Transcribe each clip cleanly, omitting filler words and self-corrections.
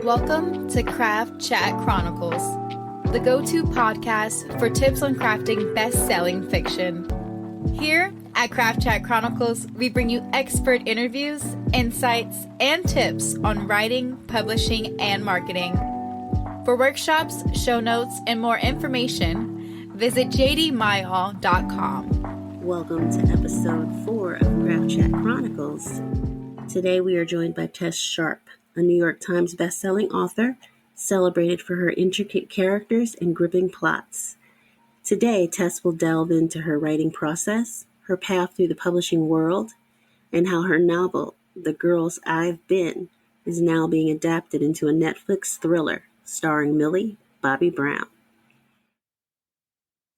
Welcome to Chat Chronicles, the go-to podcast for tips on crafting best-selling fiction. Here at Chat Chronicles, we bring you expert interviews, insights, and tips on writing, publishing, and marketing. For workshops, show notes, and more information, visit jdmyall.com. Welcome to episode 4 of Chat Chronicles. Today we are joined by Tess Sharpe, a New York Times bestselling author, celebrated for her intricate characters and gripping plots. Today, Tess will delve into her writing process, her path through the publishing world, and how her novel, The Girls I've Been, is now being adapted into a Netflix thriller starring Millie Bobby Brown.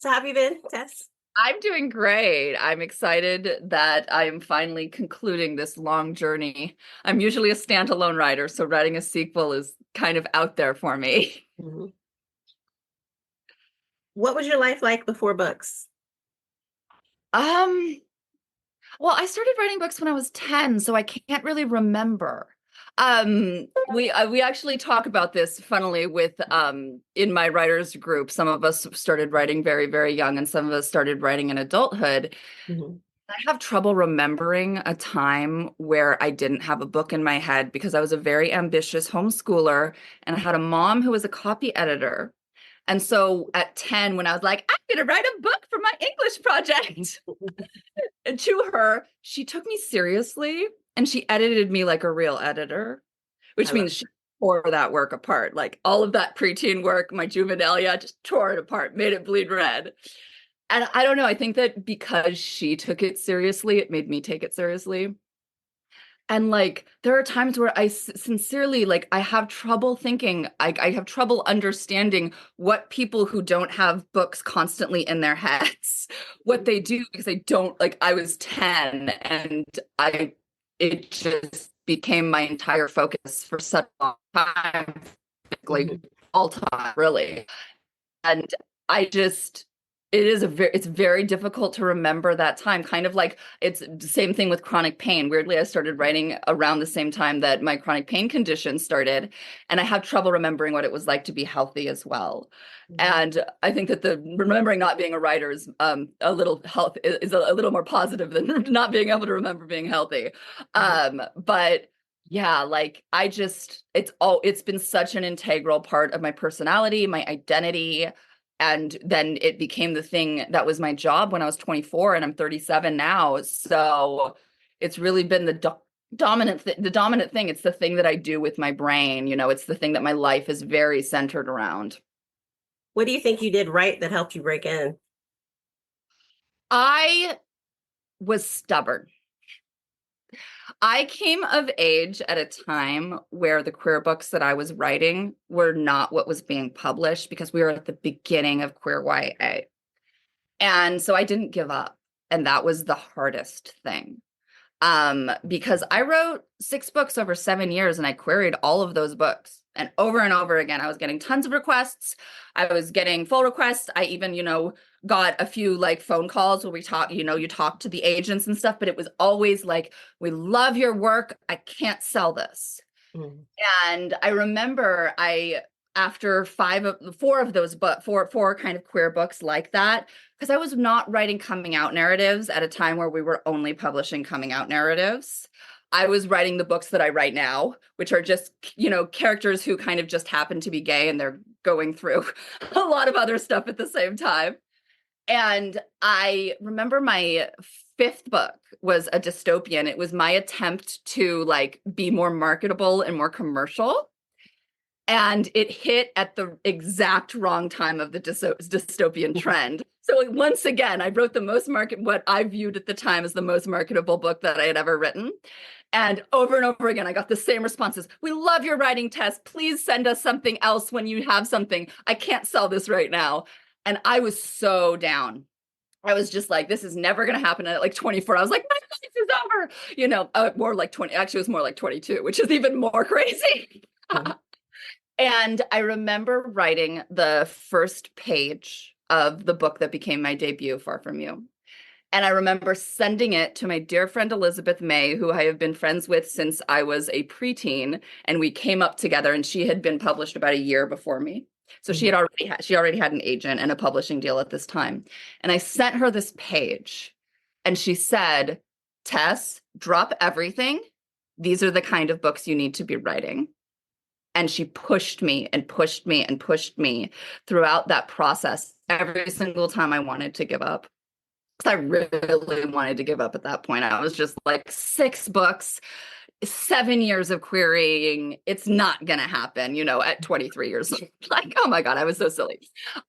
So how have you been, Tess? I'm doing great. I'm excited that I'm finally concluding this long journey. I'm usually a standalone writer, so writing a sequel is kind of out there for me. Mm-hmm. What was your life like before books? Well, I started writing books when I was 10, so I can't really remember. We actually talk about this, funnily, with in my writers group. Some of us started writing very, very young, and some of us started writing in adulthood. Mm-hmm. I have trouble remembering a time where I didn't have a book in my head because I was a very ambitious homeschooler, and I had a mom who was a copy editor. And so at 10, when I was like, I'm going to write a book for my English project, and to her, she took me seriously. And she edited me like a real editor, which means she tore that work apart. Like all of that preteen work, my juvenilia, just tore it apart, made it bleed red. And I don't know, I think that because she took it seriously, it made me take it seriously. And like, there are times where I sincerely, like, I have trouble thinking, I have trouble understanding what people who don't have books constantly in their heads, what they do, because I don't, like, I was 10 and it just became my entire focus for such a long time, like all time, really. And it's very difficult to remember that time. Kind of like it's the same thing with chronic pain. Weirdly, I started writing around the same time that my chronic pain condition started, and I have trouble remembering what it was like to be healthy as well. And I think that the remembering not being a writer is a little more positive than not being able to remember being healthy. But yeah, like it's been such an integral part of my personality, my identity. And then it became the thing that was my job when I was 24, and I'm 37 now. So it's really been the dominant thing. It's the thing that I do with my brain. You know, it's the thing that my life is very centered around. What do you think you did right that helped you break in? I was stubborn. I came of age at a time where the queer books that I was writing were not what was being published, because we were at the beginning of queer YA. And so I didn't give up. And that was the hardest thing. Because I wrote 6 books over 7 years, and I queried all of those books. And over again, I was getting tons of requests. I was getting full requests. I even, got a few like phone calls where we talk, you talk to the agents and stuff, but it was always like, we love your work. I can't sell this. And I remember after 4 of those books, four kind of queer books like that, because I was not writing coming out narratives at a time where we were only publishing coming out narratives. I was writing the books that I write now, which are just, characters who kind of just happen to be gay and they're going through a lot of other stuff at the same time. And I remember my 5th book was a dystopian. It was my attempt to like be more marketable and more commercial. And it hit at the exact wrong time of the dystopian trend. So once again, I wrote what I viewed at the time as the most marketable book that I had ever written. And over again, I got the same responses. We love your writing, Tess. Please send us something else when you have something. I can't sell this right now. And I was so down. I was just like, this is never going to happen. At like 24, I was like, my life is over. More like 20. Actually, it was more like 22, which is even more crazy. And I remember writing the first page of the book that became my debut, Far From You. And I remember sending it to my dear friend Elizabeth May, who I have been friends with since I was a preteen, and we came up together, and she had been published about a year before me. So she already had an agent and a publishing deal at this time. And I sent her this page, and she said, "Tess, drop everything. These are the kind of books you need to be writing." And she pushed me and pushed me and pushed me throughout that process every single time I wanted to give up. Because I really wanted to give up at that point. I was just like, 6 books, 7 years of querying. It's not going to happen, at 23 years old. Like, oh my God, I was so silly.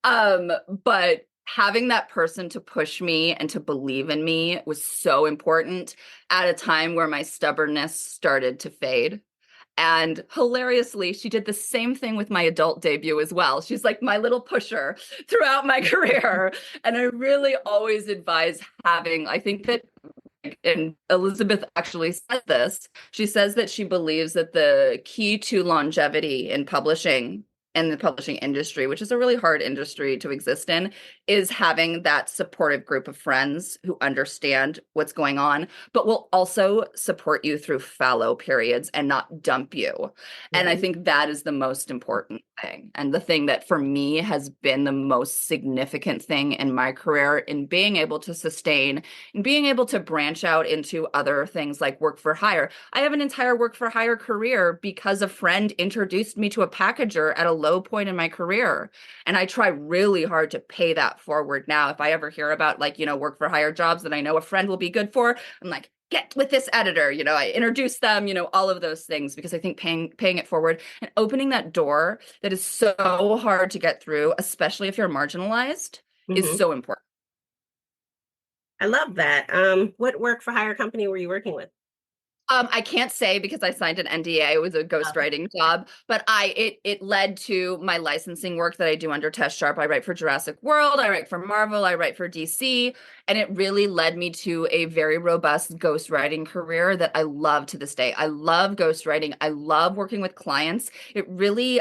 But having that person to push me and to believe in me was so important at a time where my stubbornness started to fade. And hilariously, she did the same thing with my adult debut as well. She's like my little pusher throughout my career. And I really always advise I think that, and Elizabeth actually said this, she says that she believes that the key to longevity in publishing and the publishing industry, which is a really hard industry to exist in, is having that supportive group of friends who understand what's going on, but will also support you through fallow periods and not dump you. And I think that is the most important thing. And the thing that for me has been the most significant thing in my career in being able to sustain and being able to branch out into other things like work for hire. I have an entire work for hire career because a friend introduced me to a packager at a low point in my career. And I try really hard to pay that forward now. If I ever hear about work for hire jobs that I know a friend will be good for, I'm like, get with this editor, I introduce them, all of those things, because I think paying it forward and opening that door that is so hard to get through, especially if you're marginalized, is so important. I love that. What work for hire company were you working with? I can't say because I signed an NDA. It was a ghostwriting job, but it led to my licensing work that I do under Tess Sharpe. I write for Jurassic World, I write for Marvel, I write for DC, and it really led me to a very robust ghostwriting career that I love to this day. I love ghostwriting. I love working with clients. It really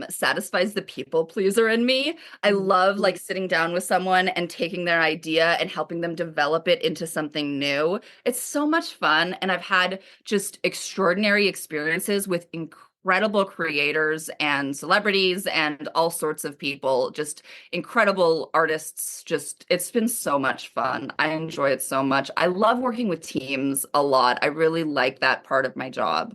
satisfies the people pleaser in me. I love sitting down with someone and taking their idea and helping them develop it into something new. It's so much fun, and I've had just extraordinary experiences with incredible creators and celebrities and all sorts of people, just incredible artists. It's been so much fun. I enjoy it so much. I love working with teams a lot. I really like that part of my job.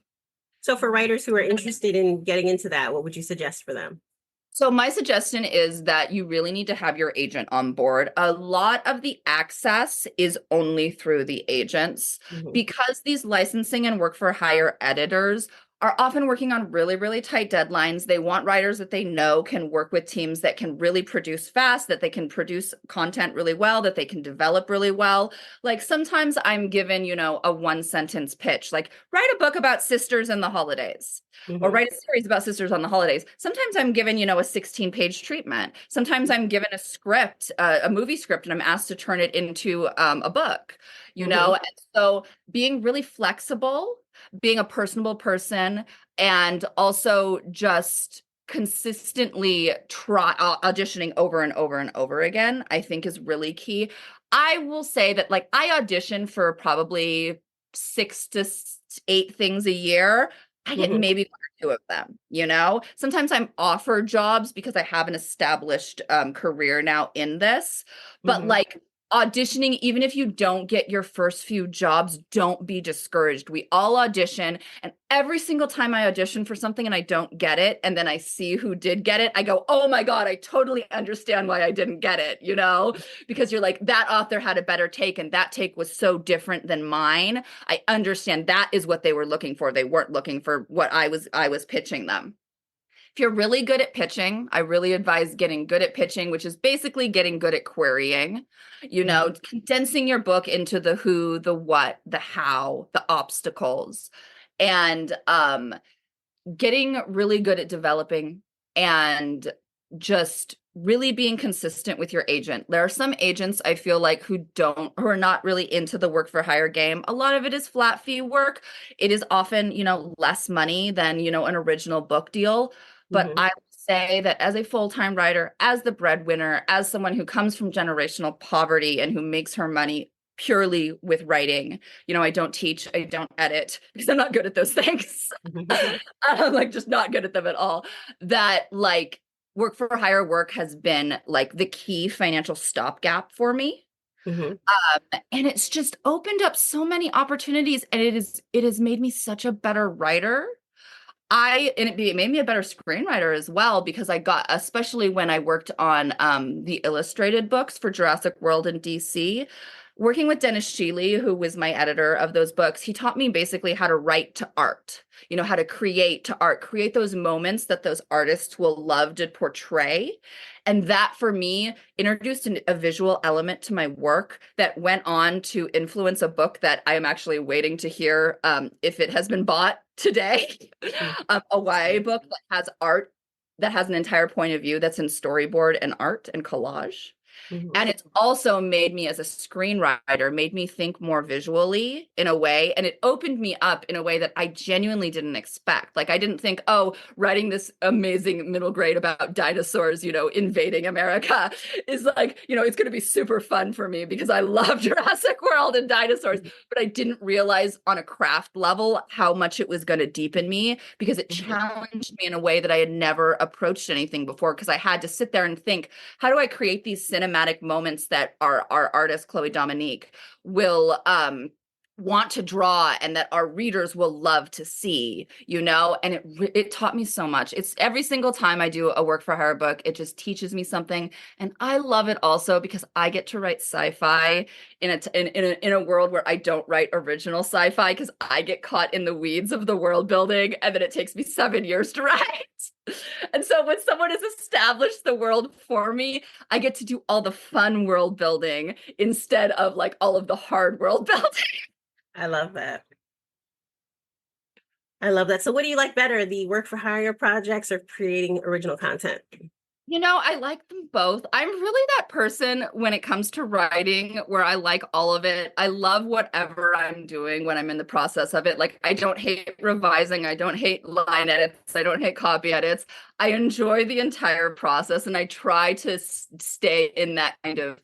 So for writers who are interested in getting into that, what would you suggest for them? So my suggestion is that you really need to have your agent on board. A lot of the access is only through the agents because these licensing and work for hire editors are often working on really, really tight deadlines. They want writers that they know can work with teams that can really produce fast, that they can produce content really well, that they can develop really well. Like sometimes I'm given, a 1-sentence pitch, like write a book about sisters in the holidays. Or write a series about sisters on the holidays. Sometimes I'm given, a 16-page treatment. Sometimes I'm given a script, a movie script, and I'm asked to turn it into a book, And so being really flexible, being a personable person, and also just consistently auditioning over and over and over again, I think is really key. I will say that I audition for probably 6 to 8 things a year. I get maybe 1 or 2 of them, Sometimes I'm offered jobs because I have an established career now in this, but auditioning, even if you don't get your first few jobs, don't be discouraged. We all audition, and every single time I audition for something and I don't get it, and then I see who did get it, I go, oh my God, I totally understand why I didn't get it, because you're like, that author had a better take and that take was so different than mine. I understand that is what they were looking for. They weren't looking for what I was pitching them. If you're really good at pitching, I really advise getting good at pitching, which is basically getting good at querying, condensing your book into the who, the what, the how, the obstacles, and getting really good at developing and just really being consistent with your agent. There are some agents I feel like who are not really into the work for hire game. A lot of it is flat fee work. It is often, less money than, an original book deal. But I would say that as a full-time writer, as the breadwinner, as someone who comes from generational poverty and who makes her money purely with writing. I don't teach, I don't edit because I'm not good at those things. I'm like just not good at them at all. That like work for hire work has been like the key financial stopgap for me. And it's just opened up so many opportunities, and it has made me such a better writer. It made me a better screenwriter as well, because I got, especially when I worked on the illustrated books for Jurassic World in DC, working with Dennis Shealy, who was my editor of those books. He taught me basically how to write to art, how to create to art, create those moments that those artists will love to portray. And that for me introduced a visual element to my work that went on to influence a book that I am actually waiting to hear if it has been bought today. A YA book that has art, that has an entire point of view that's in storyboard and art and collage. And it's also made me as a screenwriter, made me think more visually in a way. And it opened me up in a way that I genuinely didn't expect. Like I didn't think, oh, writing this amazing middle grade about dinosaurs, invading America is like, it's going to be super fun for me because I love Jurassic World and dinosaurs. But I didn't realize on a craft level how much it was going to deepen me, because it challenged me in a way that I had never approached anything before. Because I had to sit there and think, how do I create these cinematic moments that our artist Chloe Dominique will want to draw and that our readers will love to see, and it taught me so much. It's every single time I do a work for hire book, it just teaches me something. And I love it also because I get to write sci-fi in a world where I don't write original sci-fi, because I get caught in the weeds of the world building, and then it takes me 7 years to write. And so when someone has established the world for me, I get to do all the fun world building instead of like all of the hard world building. I love that. So what do you like better, the work for hire projects or creating original content? I like them both. I'm really that person when it comes to writing where I like all of it. I love whatever I'm doing when I'm in the process of it. Like I don't hate revising. I don't hate line edits. I don't hate copy edits. I enjoy the entire process, and I try to stay in that kind of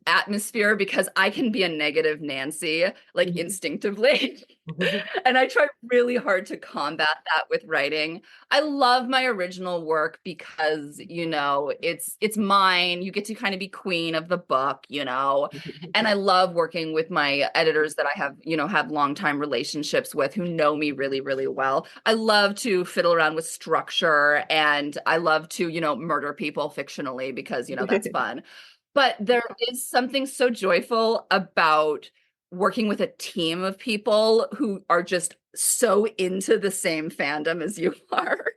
atmosphere, because I can be a negative Nancy, like instinctively. And I try really hard to combat that with writing. I love my original work because, it's mine. You get to kind of be queen of the book, and I love working with my editors that I have longtime relationships with, who know me really, really well. I love to fiddle around with structure, and I love to, murder people fictionally because, that's fun. But there is something so joyful about working with a team of people who are just so into the same fandom as you are.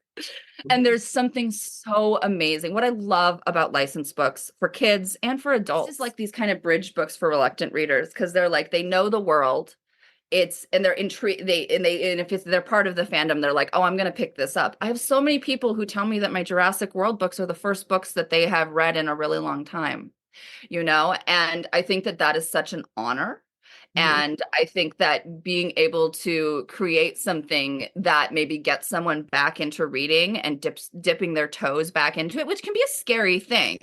And there's something so amazing. What I love about licensed books for kids and for adults is like these kind of bridge books for reluctant readers, because they're like, they know the world. They're intrigued. And if they're part of the fandom, they're like, oh, I'm going to pick this up. I have so many people who tell me that my Jurassic World books are the first books that they have read in a really long time. And I think that is such an honor. And I think that being able to create something that maybe gets someone back into reading and dipping their toes back into it, which can be a scary thing,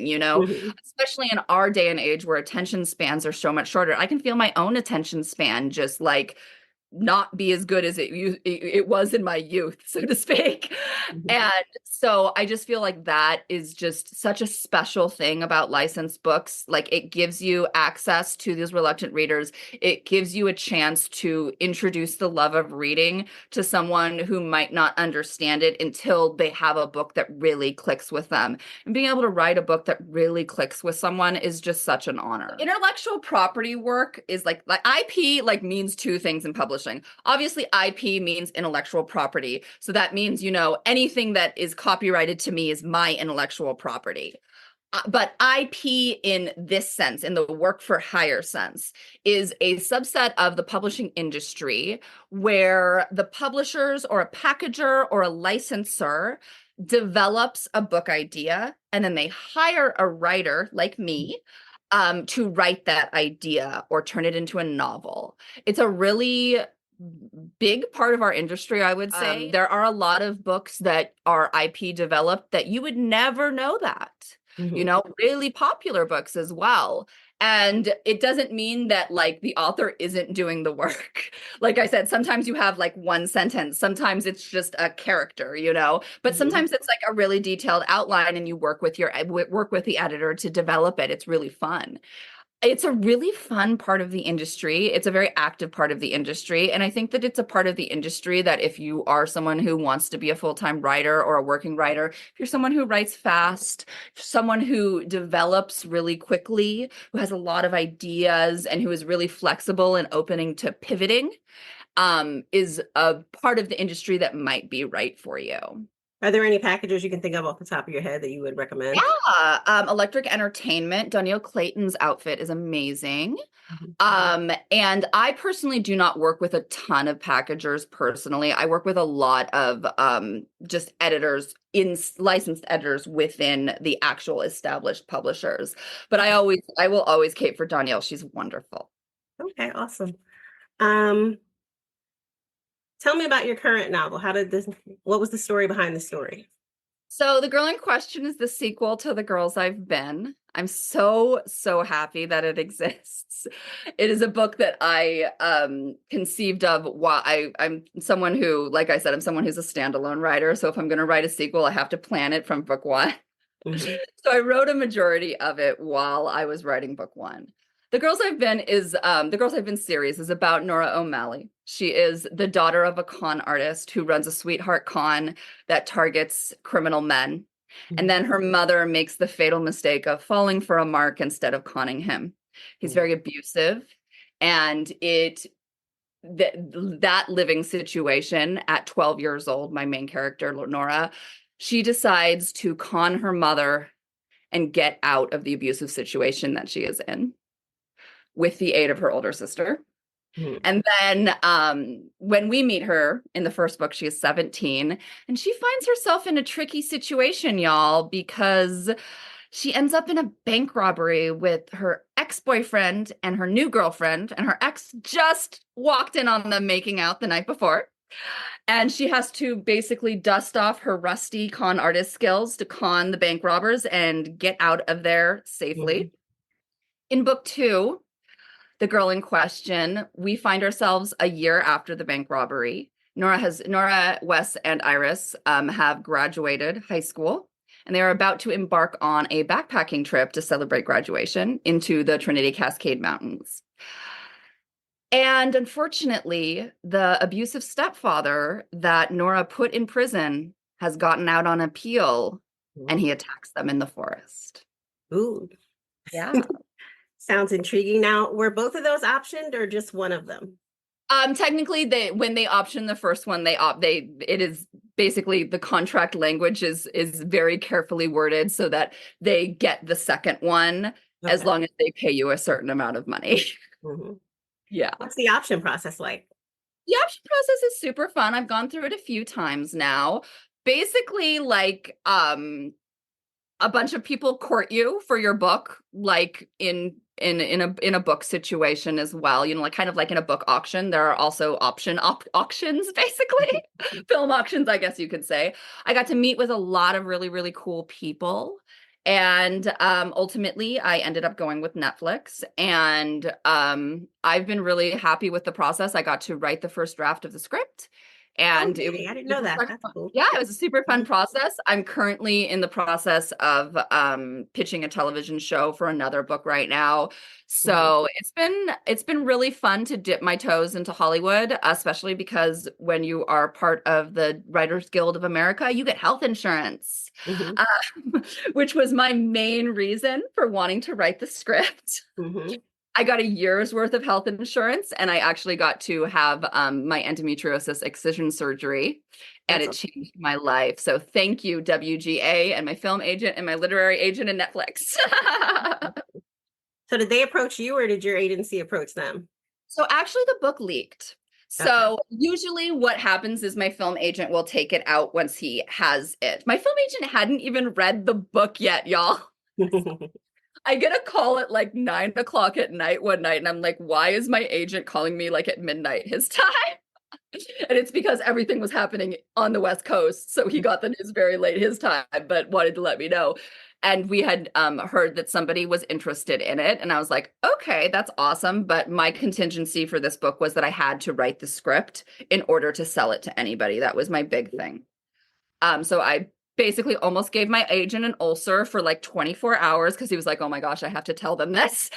especially in our day and age where attention spans are so much shorter. I can feel my own attention span just like not be as good as it was in my youth, so to speak. And so I just feel like that is just such a special thing about licensed books. Like it gives you access to these reluctant readers. It gives you a chance to introduce the love of reading to someone who might not understand it until they have a book that really clicks with them. And being able to write a book that really clicks with someone is just such an honor. Intellectual property work is like IP means two things in publishing. Obviously, IP means intellectual property. So that means, anything that is copyrighted to me is my intellectual property. But IP in this sense, in the work for hire sense, is a subset of the publishing industry where the publishers or a packager or a licensor develops a book idea, and then they hire a writer like me to write that idea or turn it into a novel. It's a really big part of our industry, I would say. There are a lot of books that are IP developed that you would never know that, really popular books as well. And it doesn't mean that like the author isn't doing the work. Like I said, sometimes you have like one sentence, sometimes it's just a character, but sometimes it's like a really detailed outline and you work with the editor to develop it. It's really fun. It's a really fun part of the industry. It's a very active part of the industry. And I think that it's a part of the industry that if you are someone who wants to be a full-time writer or a working writer, if you're someone who writes fast, someone who develops really quickly, who has a lot of ideas and who is really flexible and opening to pivoting, is a part of the industry that might be right for you. Are there any packages you can think of off the top of your head that you would recommend? Yeah, Electric Entertainment. Danielle Clayton's outfit is amazing. And I personally do not work with a ton of packagers personally. I work with a lot of just editors, licensed editors within the actual established publishers. But I will always cape for Danielle. She's wonderful. Okay, awesome. Tell me about your current novel. What was the story behind the story? So The Girl in Question is the sequel to The Girls I've Been. I'm so happy that it exists. It is a book that I conceived of while I'm someone who, like I said, I'm someone who's a standalone writer. So if I'm going to write a sequel, I have to plan it from book one. Mm-hmm. So I wrote a majority of it while I was writing book one. The Girls I've Been the Girls I've Been series is about Nora O'Malley. She is the daughter of a con artist who runs a sweetheart con that targets criminal men. Mm-hmm. And then her mother makes the fatal mistake of falling for a mark instead of conning him. He's very abusive. And that living situation at 12 years old, my main character, Nora, she decides to con her mother and get out of the abusive situation that she is in, with the aid of her older sister. Mm-hmm. And then when we meet her in the first book, she is 17, and she finds herself in a tricky situation, y'all, because she ends up in a bank robbery with her ex-boyfriend and her new girlfriend, and her ex just walked in on them making out the night before. And she has to basically dust off her rusty con artist skills to con the bank robbers and get out of there safely. Mm-hmm. In book two, The Girl in Question, we find ourselves a year after the bank robbery. Nora, Wes, and Iris have graduated high school, and they are about to embark on a backpacking trip to celebrate graduation into the Trinity Cascade Mountains. And unfortunately, the abusive stepfather that Nora put in prison has gotten out on appeal, and he attacks them in the forest. Ooh. Yeah. Sounds intriguing. Now, were both of those optioned or just one of them? Technically, when they option the first one, it is basically the contract language is very carefully worded so that they get the second one as long as they pay you a certain amount of money. Mm-hmm. Yeah. What's the option process like? The option process is super fun. I've gone through it a few times now. Basically, like a bunch of people court you for your book, like in a book situation as well, like kind of like in a book auction. There are also auctions, basically. Film auctions, I guess you could say. I got to meet with a lot of really, really cool people. And ultimately, I ended up going with Netflix. And I've been really happy with the process. I got to write the first draft of the script. And I didn't know that. That's cool. Yeah, it was a super fun process. I'm currently in the process of pitching a television show for another book right now. So it's been really fun to dip my toes into Hollywood, especially because when you are part of the Writers Guild of America, you get health insurance, which was my main reason for wanting to write the script. Mm-hmm. I got a year's worth of health insurance, and I actually got to have my endometriosis excision surgery, and it changed my life. So thank you, WGA, and my film agent and my literary agent at Netflix. So did they approach you, or did your agency approach them? So actually, the book leaked. So usually what happens is my film agent will take it out once he has it. My film agent hadn't even read the book yet, y'all. I get a call at like 9 o'clock at night one night, and I'm like, why is my agent calling me like at midnight his time? And it's because everything was happening on the West Coast. So he got the news very late his time, but wanted to let me know. And we had heard that somebody was interested in it. And I was like, okay, that's awesome. But my contingency for this book was that I had to write the script in order to sell it to anybody. That was my big thing. So I basically almost gave my agent an ulcer for like 24 hours because he was like, oh my gosh, I have to tell them this.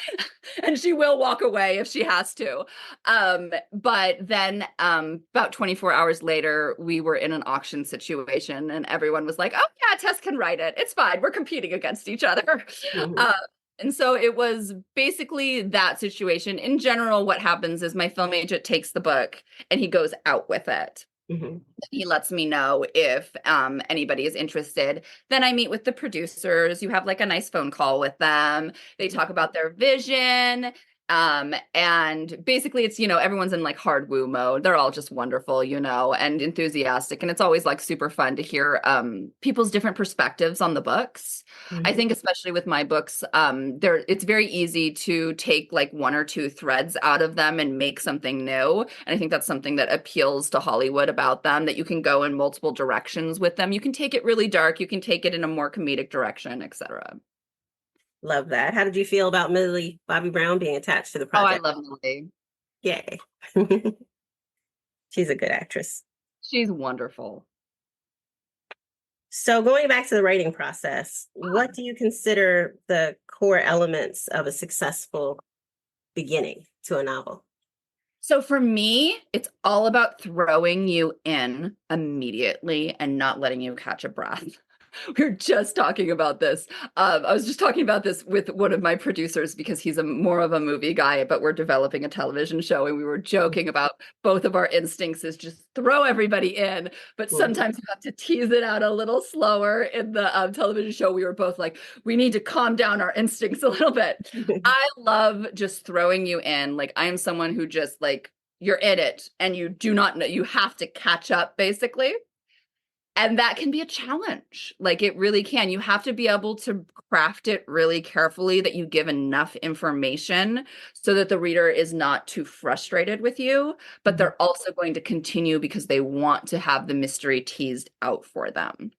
And she will walk away if she has to. But then about 24 hours later, we were in an auction situation and everyone was like, oh yeah, Tess can write it. It's fine. We're competing against each other. Mhm. And so it was basically that situation. In general, what happens is my film agent takes the book and he goes out with it. Mhm. He lets me know if anybody is interested. Then I meet with the producers. You have like a nice phone call with them. They talk about their vision. And basically it's, everyone's in like hard woo mode. They're all just wonderful, and enthusiastic. And it's always like super fun to hear people's different perspectives on the books. I Mhm. think especially with my books, it's very easy to take like one or two threads out of them and make something new. And I think that's something that appeals to Hollywood about them, that you can go in multiple directions with them. You can take it really dark, you can take it in a more comedic direction, etc. Love that. How did you feel about Millie Bobby Brown being attached to the Oh, I project? love Lily. Yay. She's a good actress. She's wonderful. So going back to the writing process, what do you consider the core elements of a successful beginning to a novel? So for me, it's all about throwing you in immediately and not letting you catch a breath. We were just talking about this. I was just talking about this with one of my producers because he's more of a movie guy, but we're developing a television show, and we were joking about both of our instincts is just throw everybody in, but sometimes you have to tease it out a little slower. In the television show, we were both like, we need to calm down our instincts a little bit. I love just throwing you in. Like, I am someone who just like, you're in it and you do not know, you have to catch up basically. And that can be a challenge. Like, it really can. You have to be able to craft it really carefully, that you give enough information so that the reader is not too frustrated with you, but they're also going to continue because they want to have the mystery teased out for them.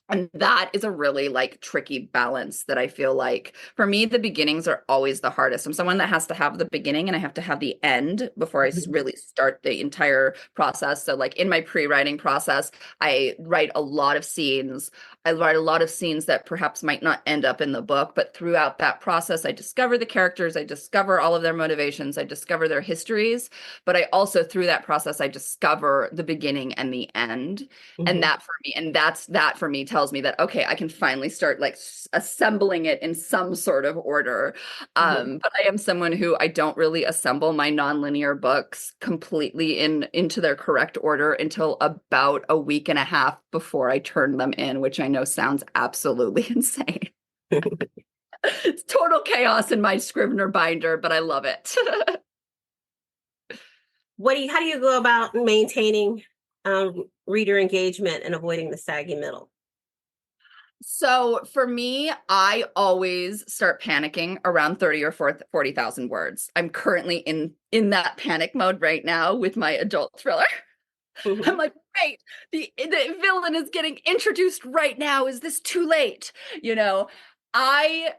And that is a really like tricky balance that I feel like for me, the beginnings are always the hardest. I'm someone that has to have the beginning and I have to have the end before I really start the entire process. So like in my pre-writing process, I write a lot of scenes. I write a lot of scenes that perhaps might not end up in the book, but throughout that process, I discover the characters, I discover all of their motivations, I discover their histories, but I also through that process, I discover the beginning and the end. And that for me tells me that, okay, I can finally start like assembling it in some sort of order. But I am someone who I don't really assemble my nonlinear books completely into their correct order until about a week and a half before I turn them in, which I know sounds absolutely insane. It's total chaos in my Scrivener binder, but I love it. How do you go about maintaining reader engagement and avoiding the saggy middle? So for me, I always start panicking around 30 or 40,000 words. I'm currently in that panic mode right now with my adult thriller. I'm like, wait, the villain is getting introduced right now. Is this too late? I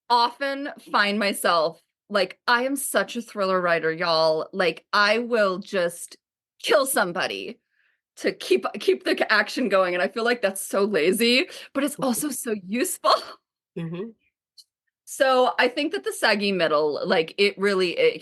often find myself like, I am such a thriller writer, y'all. Like, I will just kill somebody to keep the action going. And I feel like that's so lazy, but it's also so useful. So I think that the saggy middle, like it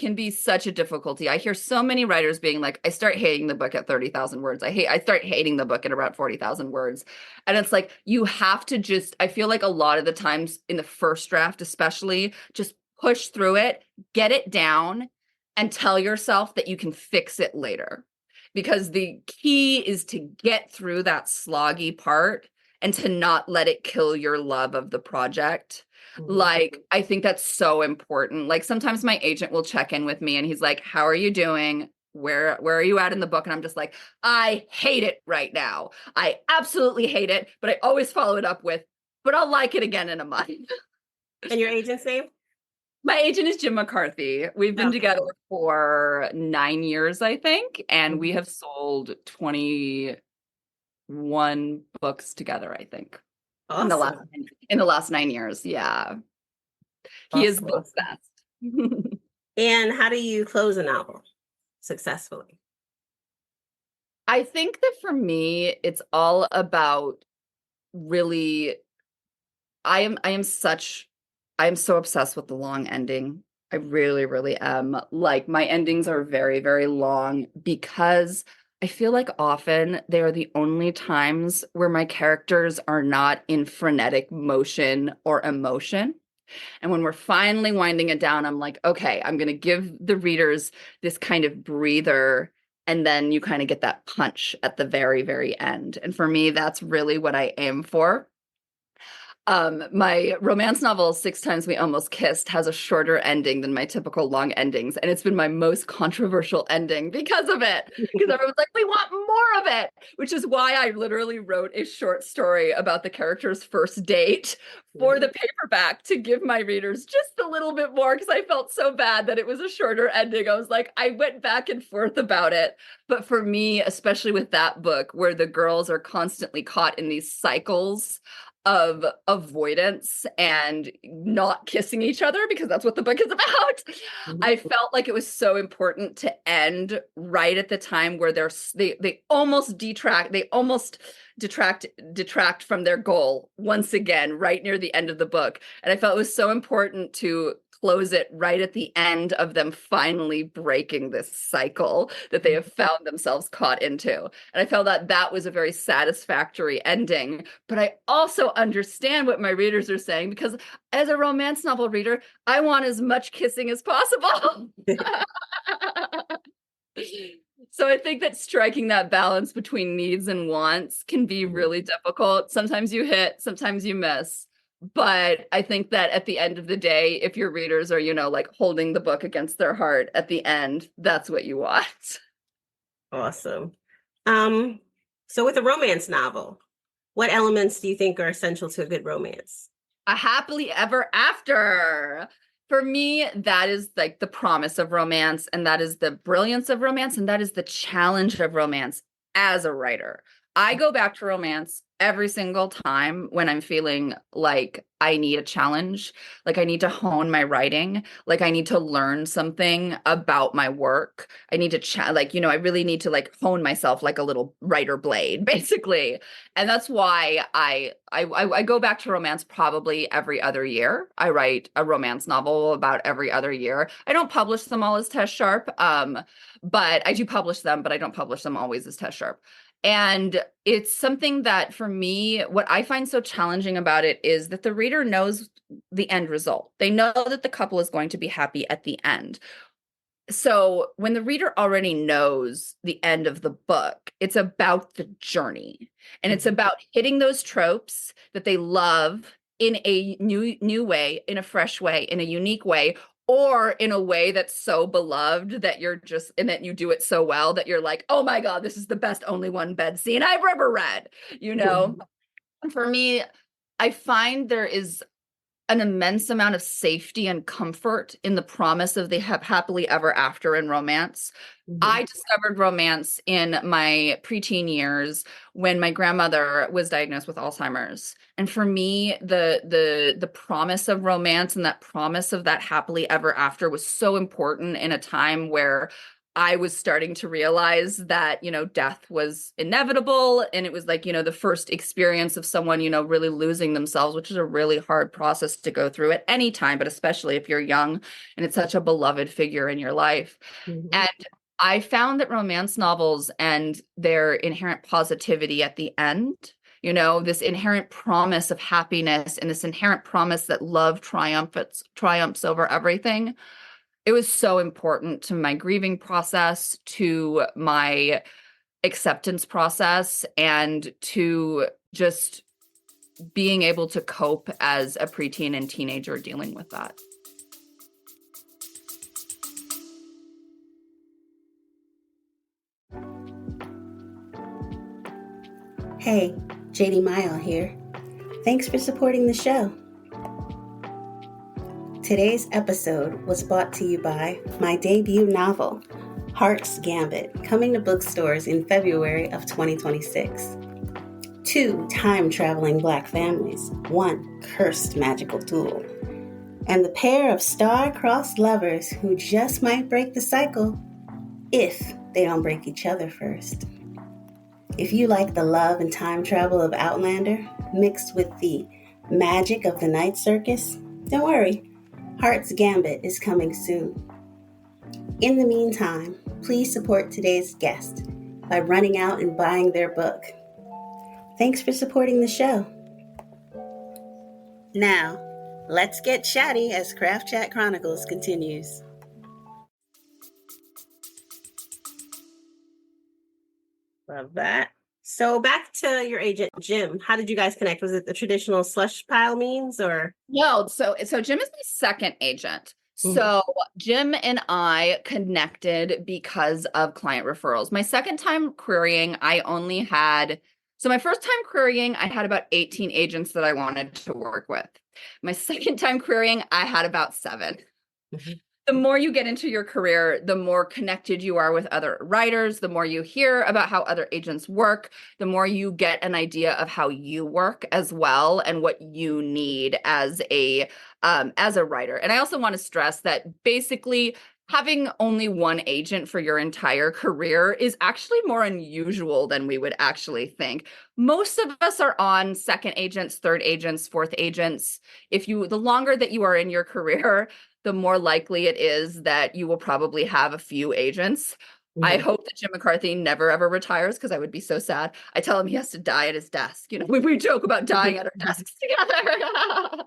can be such a difficulty. I hear so many writers being like, I start hating the book at 30,000 words. I start hating the book at around 40,000 words. And it's like, you have to I feel like a lot of the times in the first draft, especially, just push through it, get it down, and tell yourself that you can fix it later. Because the key is to get through that sloggy part and to not let it kill your love of the project. Like, I think that's so important. Like, sometimes my agent will check in with me and he's like, how are you doing? Where are you at in the book? And I'm just like, I hate it right now. I absolutely hate it, but I always follow it up with, but I'll like it again in a month. And your agent's name? My agent is Jim McCarthy. We've been together for 9 years, I think, and we have sold 21 books together, I think. in the last Awesome. 9 years. Yeah. He is Awesome. the Awesome. best. And how do you close a novel successfully? I think that for me, it's all about really, I am so obsessed with the long ending. I really, really am. Like my endings are very, very long because I feel like often they are the only times where my characters are not in frenetic motion or emotion. And when we're finally winding it down, I'm like, okay, I'm going to give the readers this kind of breather. And then you kind of get that punch at the very, very end. And for me, that's really what I aim for. My romance novel, Six Times We Almost Kissed, has a shorter ending than my typical long endings. And it's been my most controversial ending because of it. Because everyone's like, we want more of it, which is why I literally wrote a short story about the character's first date for the paperback to give my readers just a little bit more because I felt so bad that it was a shorter ending. I was like, I went back and forth about it. But for me, especially with that book, where the girls are constantly caught in these cycles of avoidance and not kissing each other because that's what the book is about. I felt like it was so important to end right at the time where they almost detract from their goal once again right near the end of the book. And I felt it was so important to close it right at the end of them finally breaking this cycle that they have found themselves caught into. And I felt that that was a very satisfactory ending. But I also understand what my readers are saying because as a romance novel reader, I want as much kissing as possible. So I think that striking that balance between needs and wants can be really difficult. Sometimes you hit, sometimes you miss. But I think that at the end of the day, if your readers are, like holding the book against their heart at the end, that's what you want. Awesome. So with a romance novel, what elements do you think are essential to a good romance? A happily ever after. For me, that is like the promise of romance, and that is the brilliance of romance, and that is the challenge of romance as a writer. I go back to romance every single time when I'm feeling like I need a challenge, like I need to hone my writing, like I need to learn something about my work. I need to I really need to like hone myself like a little writer blade, basically. And that's why I go back to romance probably every other year. I write a romance novel about every other year. I don't publish them all as Tess Sharpe, but I do publish them, but I don't publish them always as Tess Sharpe. And it's something that for me, what I find so challenging about it is that the reader knows the end result. They know that the couple is going to be happy at the end. So when the reader already knows the end of the book, it's about the journey and it's about hitting those tropes that they love in a new way, in a fresh way, in a unique way, or in a way that's so beloved that and that you do it so well that you're like, oh my God, this is the best only one bed scene I've ever read, For me, I find there is an immense amount of safety and comfort in the promise of the happily ever after in romance. I discovered romance in my preteen years when my grandmother was diagnosed with Alzheimer's. And for me, the promise of romance and that promise of that happily ever after was so important in a time where I was starting to realize that, death was inevitable. And it was like, the first experience of someone, really losing themselves, which is a really hard process to go through at any time, but especially if you're young and it's such a beloved figure in your life. And I found that romance novels and their inherent positivity at the end, this inherent promise of happiness and this inherent promise that love triumphs over everything. It was so important to my grieving process, to my acceptance process, and to just being able to cope as a preteen and teenager dealing with that. Hey, JD Mile here. Thanks for supporting the show. Today's episode was brought to you by my debut novel, Heart's Gambit, coming to bookstores in February of 2026. 2 time-traveling Black families, 1 cursed magical tool, and the pair of star-crossed lovers who just might break the cycle if they don't break each other first. If you like the love and time travel of Outlander mixed with the magic of the Night Circus, don't worry, Heart's Gambit is coming soon. In the meantime, please support today's guest by running out and buying their book. Thanks for supporting the show. Now, let's get chatty as Craft Chat Chronicles continues. Love that. So back to your agent, Jim. How did you guys connect? Was it the traditional slush pile means or? No, so Jim is my second agent. So Jim and I connected because of client referrals. My second time querying, my first time querying, I had about 18 agents that I wanted to work with. My second time querying, I had about 7. The more you get into your career, the more connected you are with other writers, the more you hear about how other agents work, the more you get an idea of how you work as well and what you need as a writer. And I also want to stress that basically having only one agent for your entire career is actually more unusual than we would actually think. Most of us are on second agents, third agents, fourth agents. The longer that you are in your career, the more likely it is that you will probably have a few agents. I hope that Jim McCarthy never ever retires because I would be so sad. I tell him he has to die at his desk. We joke about dying at our desks together.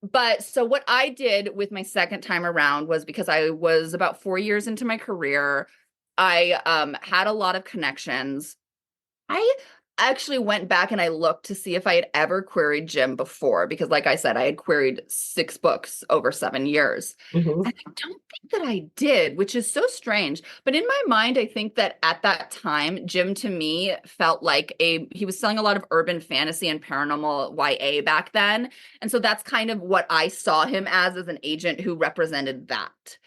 But so what I did with my second time around was because I was about 4 years into my career, I had a lot of connections. I actually went back and I looked to see if I had ever queried Jim before, because like I said, I had queried 6 books over 7 years. And I don't think that I did, which is so strange. But in my mind, I think that at that time, Jim to me felt like he was selling a lot of urban fantasy and paranormal YA back then. And so that's kind of what I saw him as an agent who represented that.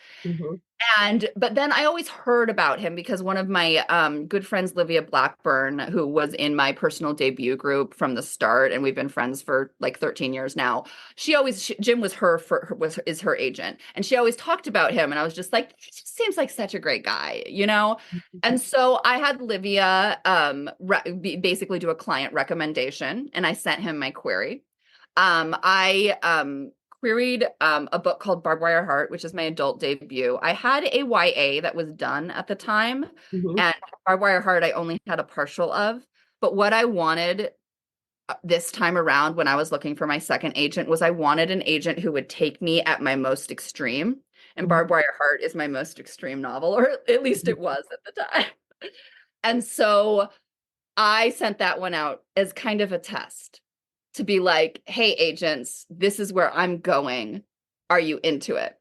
But then I always heard about him because one of my good friends, Livia Blackburn, who was in my personal debut group from the start, and we've been friends for like 13 years now. Jim is her agent, and she always talked about him, and I was just like, he just seems like such a great guy, And so I had Livia basically do a client recommendation, and I sent him my query. I queried a book called Barbed Wire Heart, which is my adult debut. I had a YA that was done at the time, and Barbed Wire Heart I only had a partial of. But what I wanted this time around when I was looking for my second agent was I wanted an agent who would take me at my most extreme. And Barbed Wire Heart is my most extreme novel, or at least it was at the time. And so I sent that one out as kind of a test to be like, hey, agents, this is where I'm going. Are you into it?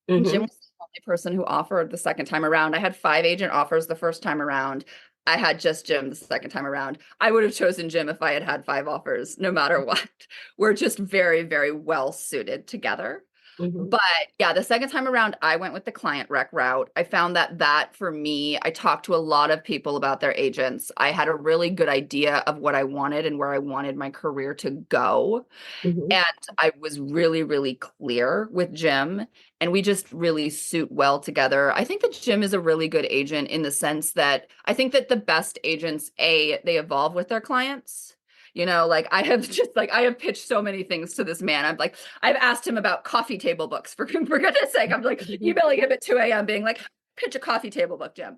Jim was the only person who offered the second time around. I had 5 agent offers the first time around. I had just Jim the second time around. I would have chosen Jim if I had had 5 offers, no matter what. We're just very, very well suited together. But yeah, the second time around, I went with the client rec route. I found that for me, I talked to a lot of people about their agents. I had a really good idea of what I wanted and where I wanted my career to go. And I was really, really clear with Jim, and we just really suit well together. I think that Jim is a really good agent in the sense that I think that the best agents, they evolve with their clients. I have pitched so many things to this man. I've asked him about coffee table books for goodness sake. I'm like emailing him at 2 a.m. being like, pitch a coffee table book, Jim.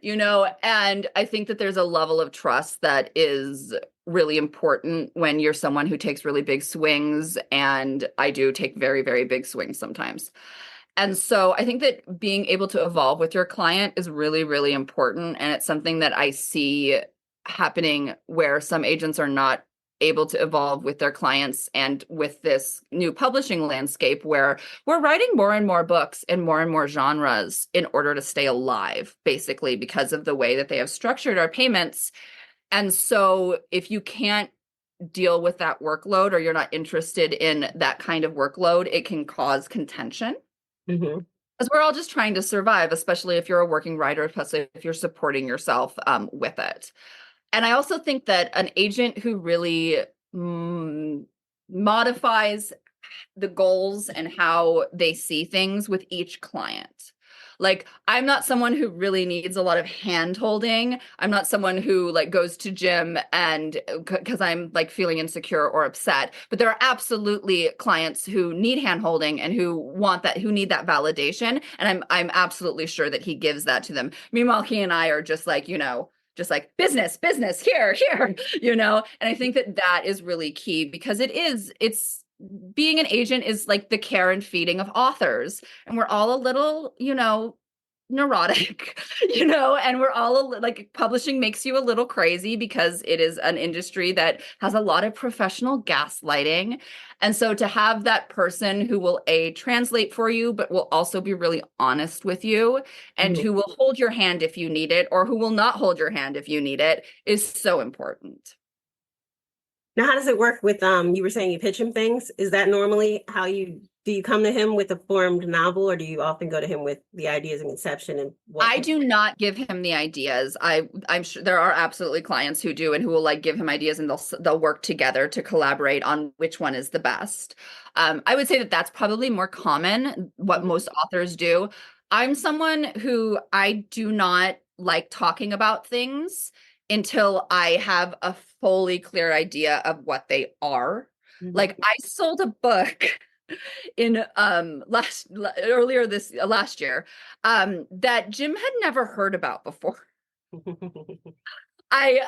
And I think that there's a level of trust that is really important when you're someone who takes really big swings. And I do take very, very big swings sometimes. And so I think that being able to evolve with your client is really, really important. And it's something that I see happening where some agents are not able to evolve with their clients, and with this new publishing landscape where we're writing more and more books in more and more genres in order to stay alive, basically because of the way that they have structured our payments. And so if you can't deal with that workload, or you're not interested in that kind of workload, it can cause contention. Because we're all just trying to survive, especially if you're a working writer, especially if you're supporting yourself with it. And I also think that an agent who really modifies the goals and how they see things with each client. Like, I'm not someone who really needs a lot of hand holding. I'm not someone who like goes to gym and because I'm like feeling insecure or upset. But there are absolutely clients who need hand holding and who want that, who need that validation. And I'm absolutely sure that he gives that to them. Meanwhile, he and I are just like, just like business, here, and I think that that is really key because it's being an agent is like the care and feeding of authors. And we're all a little, neurotic, and we're all like publishing makes you a little crazy because it is an industry that has a lot of professional gaslighting. And so to have that person who will translate for you, but will also be really honest with you and who will hold your hand if you need it or who will not hold your hand if you need it is so important. Now, how does it work with, you were saying you pitch him things? Is that normally how do you come to him with a formed novel, or do you often go to him with the ideas and conception and what? I do not give him the ideas. I'm sure there are absolutely clients who do and who will like give him ideas and they'll work together to collaborate on which one is the best. I would say that that's probably more common, what most authors do. I'm someone who I do not like talking about things until I have a fully clear idea of what they are. Like I sold a book in last year that Jim had never heard about before. I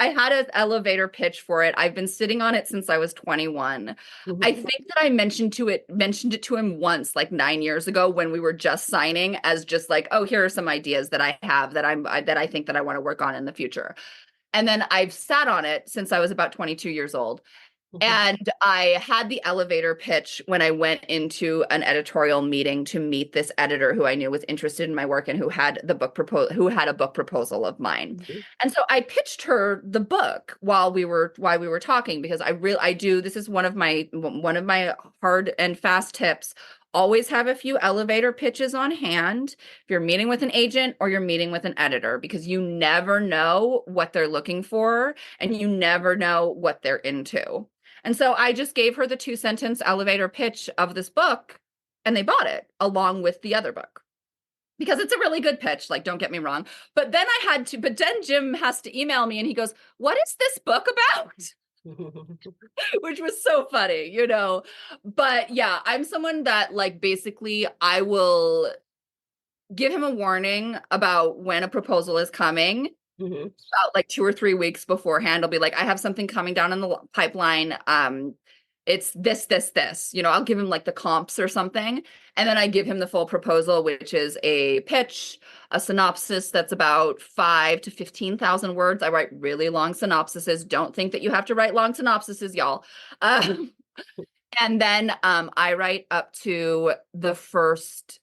had an elevator pitch for it. I've been sitting on it since I was 21. I think that I mentioned it to him once, like 9 years ago when we were just signing, as just like, oh, here are some ideas that I have that I think that I want to work on in the future. And then I've sat on it since I was about 22 years old. And I had the elevator pitch when I went into an editorial meeting to meet this editor who I knew was interested in my work and who had a book proposal of mine. And so I pitched her the book while we were talking because this is one of my hard and fast tips. Always have a few elevator pitches on hand if you're meeting with an agent or you're meeting with an editor, because you never know what they're looking for and you never know what they're into. And so I just gave her the 2-sentence elevator pitch of this book and they bought it along with the other book because it's a really good pitch. Like, don't get me wrong. But then Jim has to email me and he goes, "What is this book about?" Which was so funny, But yeah, I'm someone that like basically I will give him a warning about when a proposal is coming. About like 2 or 3 weeks beforehand. I'll be like, I have something coming down in the pipeline. It's this. I'll give him like the comps or something. And then I give him the full proposal, which is a pitch, a synopsis that's about 5,000 to 15,000 words. I write really long synopsises. Don't think that you have to write long synopsises, y'all. And then I write up to for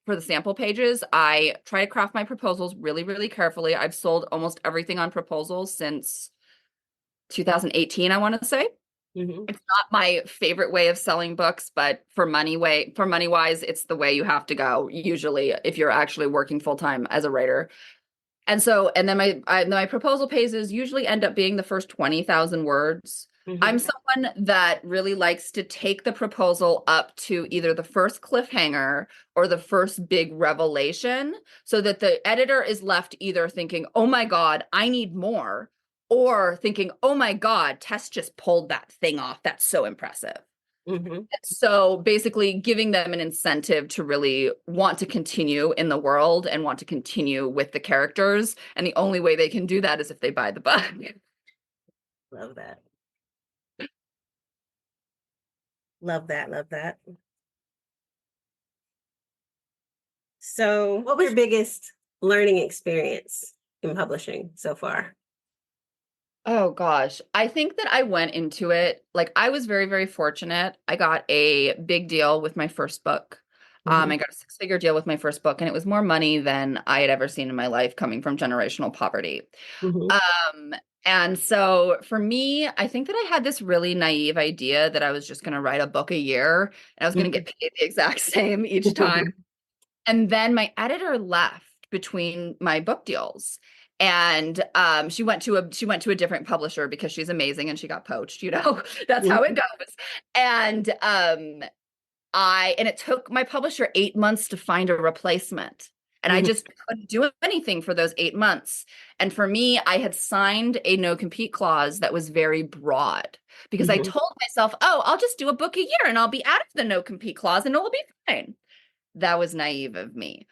the sample pages. I try to craft my proposals really, really carefully. I've sold almost everything on proposals since 2018, I want to say. It's not my favorite way of selling books, but for money wise, it's the way you have to go, usually, if you're actually working full time as a writer. And then my proposal pages usually end up being the first 20,000 words. I'm someone that really likes to take the proposal up to either the first cliffhanger or the first big revelation so that the editor is left either thinking, oh my God, I need more, or thinking, oh my God, Tess just pulled that thing off. That's so impressive. So basically giving them an incentive to really want to continue in the world and want to continue with the characters. And the only way they can do that is if they buy the book. Love that. Love that. So what was your biggest learning experience in publishing so far? Oh gosh, I think that I went into it, like I was very, very fortunate. I got a big deal with my first book. I got a 6-figure deal with my first book, and it was more money than I had ever seen in my life coming from generational poverty. And so for me, I think that I had this really naive idea that I was just going to write a book a year and I was going to get paid the exact same each time. And then my editor left between my book deals. And she went to a different publisher because she's amazing and she got poached, that's how it goes. And it took my publisher 8 months to find a replacement. And I just couldn't do anything for those 8 months. And for me, I had signed a no compete clause that was very broad because I told myself, oh, I'll just do a book a year and I'll be out of the no compete clause and it'll be fine. That was naive of me.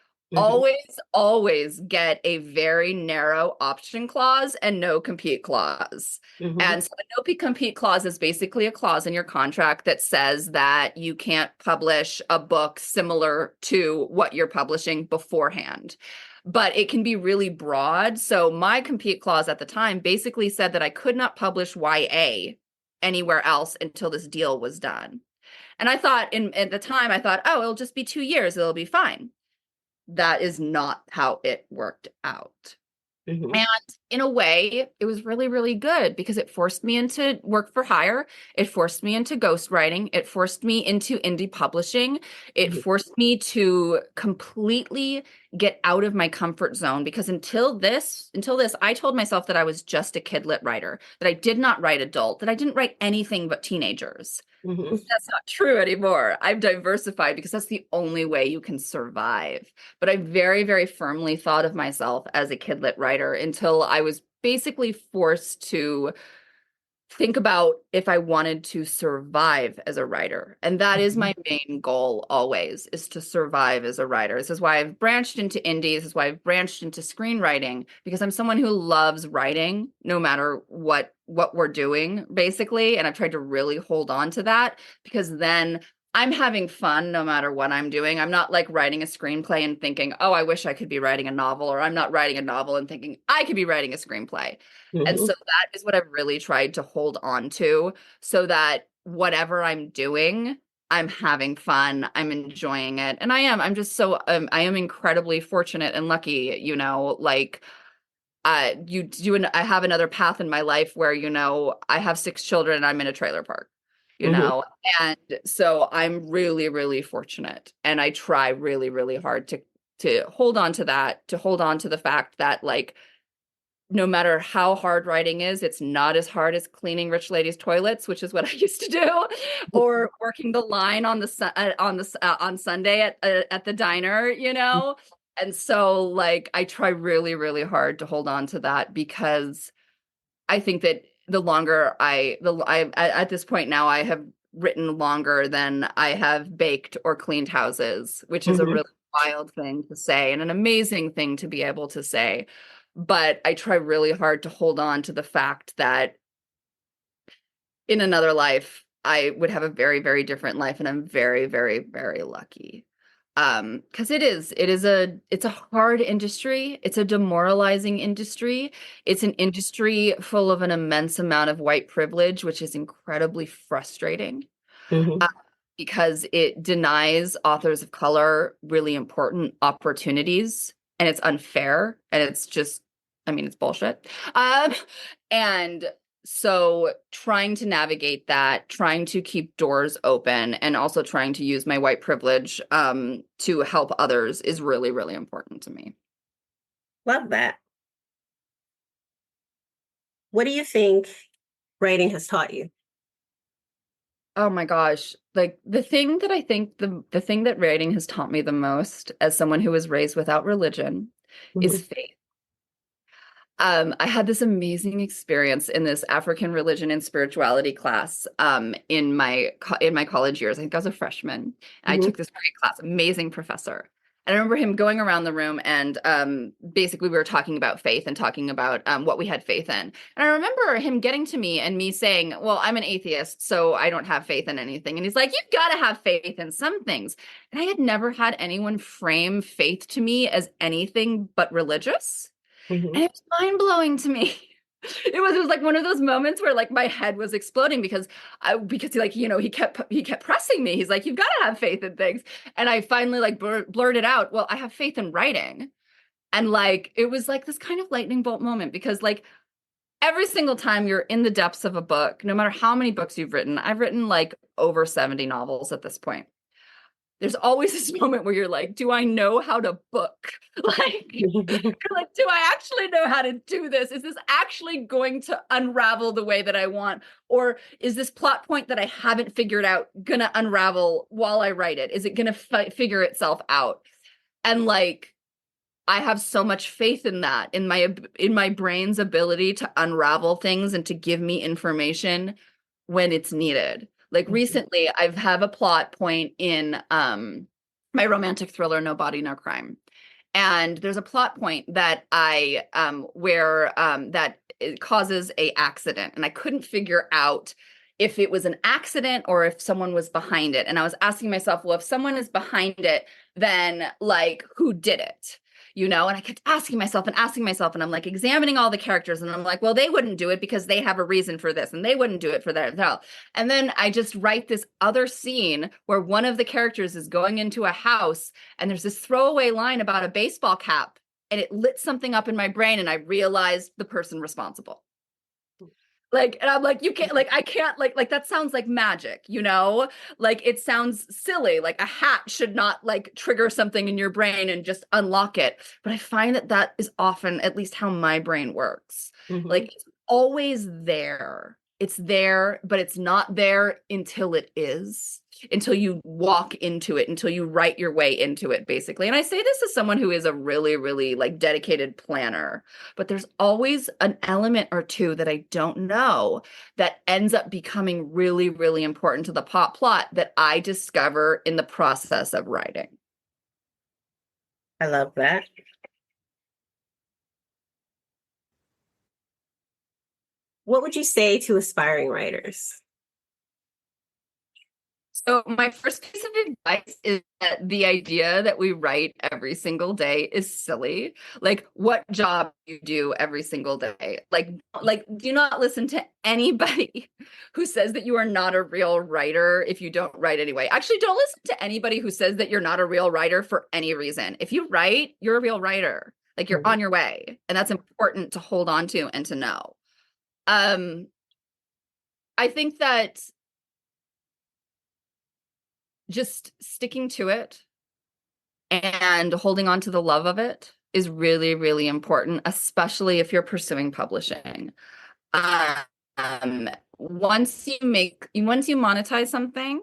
Always get a very narrow option clause and no compete clause. And so the no compete clause is basically a clause in your contract that says that you can't publish a book similar to what you're publishing beforehand. But it can be really broad. So my compete clause at the time basically said that I could not publish YA anywhere else until this deal was done. And I thought at the time, oh, it'll just be 2 years. It'll be fine. That is not how it worked out. And in a way, it was really, really good because it forced me into work for hire. It forced me into ghostwriting. It forced me into indie publishing. It forced me to completely get out of my comfort zone because until this, I told myself that I was just a kidlit writer, that I did not write adult, that I didn't write anything but teenagers. That's not true anymore. I've diversified because that's the only way you can survive. But I very, very firmly thought of myself as a kidlit writer until I was basically forced to think about if I wanted to survive as a writer. And that is my main goal always, is to survive as a writer. This is why I've branched into indies. This is why I've branched into screenwriting, because I'm someone who loves writing no matter what we're doing, basically. And I've tried to really hold on to that because then I'm having fun no matter what I'm doing. I'm not like writing a screenplay and thinking, oh, I wish I could be writing a novel, or I'm not writing a novel and thinking I could be writing a screenplay. And so that is what I've really tried to hold on to, so that whatever I'm doing, I'm having fun, I'm enjoying it. And I'm just so, I am incredibly fortunate and lucky, I have another path in my life where, I have 6 children and I'm in a trailer park. And so I'm really, really fortunate. And I try really, really hard to hold on to that, to hold on to the fact that no matter how hard writing is, it's not as hard as cleaning rich ladies' toilets, which is what I used to do, or working the line on Sunday at the diner, And so I try really, really hard to hold on to that because I think that at this point now, I have written longer than I have baked or cleaned houses, which is a really wild thing to say and an amazing thing to be able to say. But I try really hard to hold on to the fact that in another life, I would have a very, very different life. And I'm very, very, very lucky. Because it's a hard industry. It's a demoralizing industry. It's an industry full of an immense amount of white privilege, which is incredibly frustrating. Because it denies authors of color really important opportunities, and it's unfair, and it's just, it's bullshit. And so trying to navigate that, trying to keep doors open, and also trying to use my white privilege to help others is really, really important to me. Love that. What do you think writing has taught you? Oh my gosh. The thing that writing has taught me the most as someone who was raised without religion is faith. I had this amazing experience in this African religion and spirituality class in my college years. I think I was a freshman. I took this great class, amazing professor. And I remember him going around the room and basically we were talking about faith and talking about what we had faith in. And I remember him getting to me and me saying, well, I'm an atheist, so I don't have faith in anything. And he's like, you've got to have faith in some things. And I had never had anyone frame faith to me as anything but religious. And it was mind-blowing to me. It was like one of those moments where my head was exploding because he kept pressing me. He's like, you've got to have faith in things. And I finally blurted out, well, I have faith in writing. And it was this kind of lightning bolt moment because every single time you're in the depths of a book, no matter how many books you've written, I've written over 70 novels at this point. there's always this moment where you're like, do I know how to book? Like, you're like, do I actually know how to do this? Is this actually going to unravel the way that I want? Or is this plot point that I haven't figured out gonna unravel while I write it? Is it gonna figure itself out? And like, I have so much faith in that, in my brain's ability to unravel things and to give me information when it's needed. Like recently, I've have a plot point in my romantic thriller, No Body, No Crime. And there's a plot point that I where that it causes a accident, and I couldn't figure out if it was an accident or if someone was behind it. And I was asking myself, well, if someone is behind it, then like who did it? You know, and I kept asking myself, and I'm like examining all the characters, and I'm like, well, they wouldn't do it because they have a reason for this, and they wouldn't do it for that. And then I just write this other scene where one of the characters is going into a house, and there's this throwaway line about a baseball cap, and it lit something up in my brain, and I realized the person responsible. Like, and I'm like, you can't, like, I can't, like, that sounds like magic, you know? Like, it sounds silly. Like, a hat should not, like, trigger something in your brain and just unlock it. But I find that that is often, at least how my brain works. Like, it's always there. It's there, but it's not there until it is, until you walk into it, until you write your way into it, basically. And I say this as someone who is a really, really like dedicated planner, but there's always an element or two that I don't know that ends up becoming really, really important to the plot that I discover in the process of writing. I love that. What would you say to aspiring writers? So my first piece of advice is that the idea that we write every single day is silly. Like, what job you do every single day? Like do not listen to anybody who says that you are not a real writer if you don't write anyway. Actually, don't listen to anybody who says that you're not a real writer for any reason. If you write, you're a real writer. Like, you're on your way, and that's important to hold on to and to know. I think that just sticking to it and holding on to the love of it is really, really important, especially if you're pursuing publishing. Once you monetize something,